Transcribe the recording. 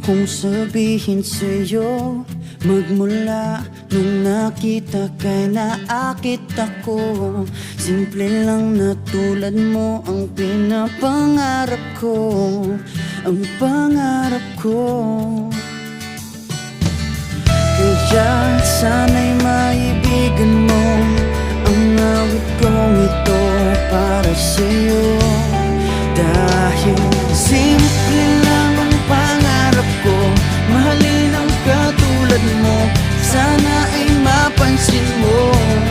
kong sabihin sa'yo. Magmula nung nakita kay naakit ako. Simple lang na tulad mo ang pinapangarap ko. Ang pangarap ko. Kaya sana'y maibigan mo